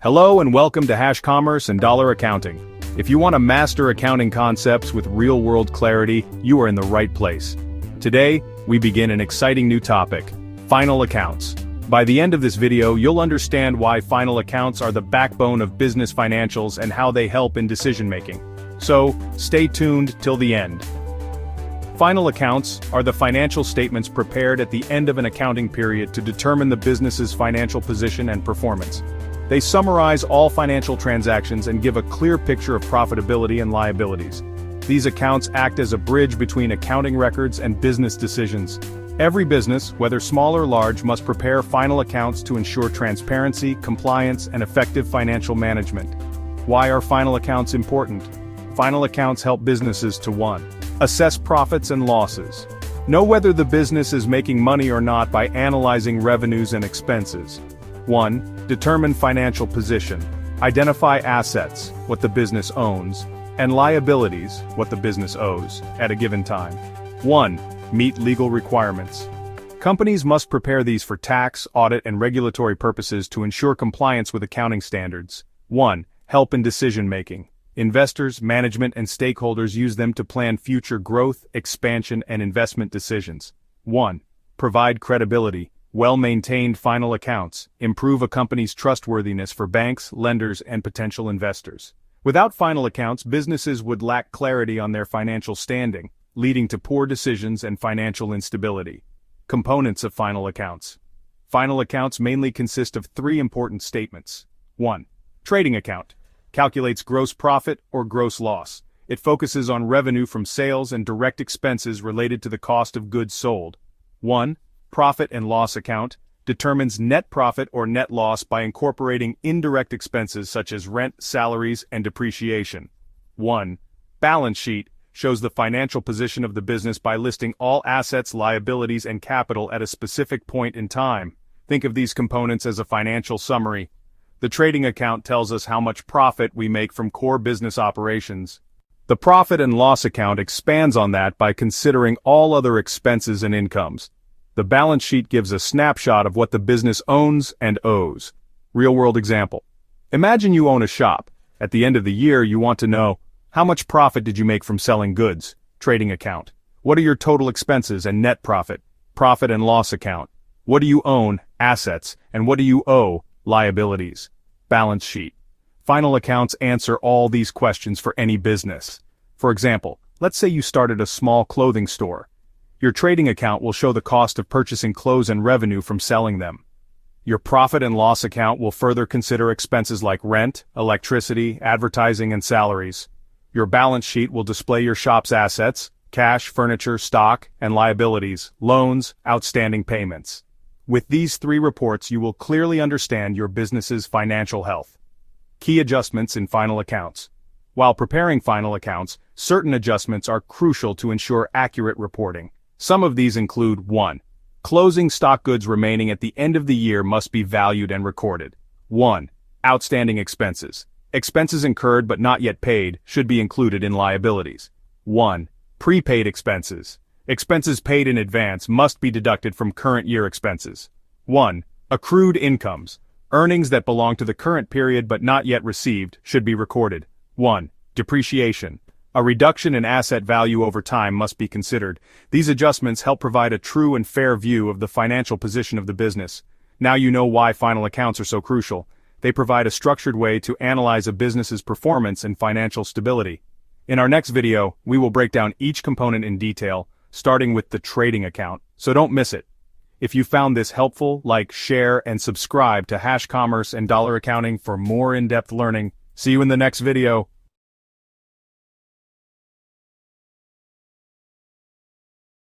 Hello and welcome to Hash Commerce and Dollar Accounting. If you want to master accounting concepts with real-world clarity, you are in the right place. Today, we begin an exciting new topic, final accounts. By the end of this video, you'll understand why final accounts are the backbone of business financials and how they help in decision-making. So, stay tuned till the end. Final accounts are the financial statements prepared at the end of an accounting period to determine the business's financial position and performance. They summarize all financial transactions and give a clear picture of profitability and liabilities. These accounts act as a bridge between accounting records and business decisions. Every business, whether small or large, must prepare final accounts to ensure transparency, compliance, and effective financial management. Why are final accounts important? Final accounts help businesses to 1. Assess profits and losses. Know whether the business is making money or not by analyzing revenues and expenses. 1. Determine financial position. Identify assets, what the business owns, and liabilities, what the business owes, at a given time. 1. Meet legal requirements. Companies must prepare these for tax, audit, and regulatory purposes to ensure compliance with accounting standards. 1. Help in decision-making. Investors, management, and stakeholders use them to plan future growth, expansion, and investment decisions. 1. Provide credibility. Well-maintained final accounts improve a company's trustworthiness for banks, lenders, and potential investors. Without final accounts, businesses would lack clarity on their financial standing, leading to poor decisions and financial instability. Components of final accounts. Final accounts mainly consist of 3 important statements. 1. Trading account. Calculates gross profit or gross loss. It focuses on revenue from sales and direct expenses related to the cost of goods sold. 1. Profit and loss account determines net profit or net loss by incorporating indirect expenses such as rent, salaries, and depreciation. 1. Balance sheet shows the financial position of the business by listing all assets, liabilities, and capital at a specific point in time. Think of these components as a financial summary. The trading account tells us how much profit we make from core business operations. The profit and loss account expands on that by considering all other expenses and incomes. The balance sheet gives a snapshot of what the business owns and owes. Real-world example. Imagine you own a shop. At the end of the year, you want to know, how much profit did you make from selling goods? Trading account. What are your total expenses and net profit? Profit and loss account. What do you own? Assets. And what do you owe? Liabilities. Balance sheet. Final accounts answer all these questions for any business. For example, let's say you started a small clothing store. Your trading account will show the cost of purchasing clothes and revenue from selling them. Your profit and loss account will further consider expenses like rent, electricity, advertising, and salaries. Your balance sheet will display your shop's assets, cash, furniture, stock, and liabilities, loans, outstanding payments. With these 3 reports, you will clearly understand your business's financial health. Key adjustments in final accounts. While preparing final accounts, certain adjustments are crucial to ensure accurate reporting. Some of these include 1. Closing stock goods remaining at the end of the year must be valued and recorded. 1. Outstanding expenses. Expenses incurred but not yet paid should be included in liabilities. 1. Prepaid expenses. Expenses paid in advance must be deducted from current year expenses. 1. Accrued incomes. Earnings that belong to the current period but not yet received should be recorded. 1. Depreciation. A reduction in asset value over time must be considered. These adjustments help provide a true and fair view of the financial position of the business. Now you know why final accounts are so crucial. They provide a structured way to analyze a business's performance and financial stability. In our next video, we will break down each component in detail, starting with the trading account, so don't miss it. If you found this helpful, like, share, and subscribe to Hash Commerce and Dollar Accounting for more in-depth learning. See you in the next video.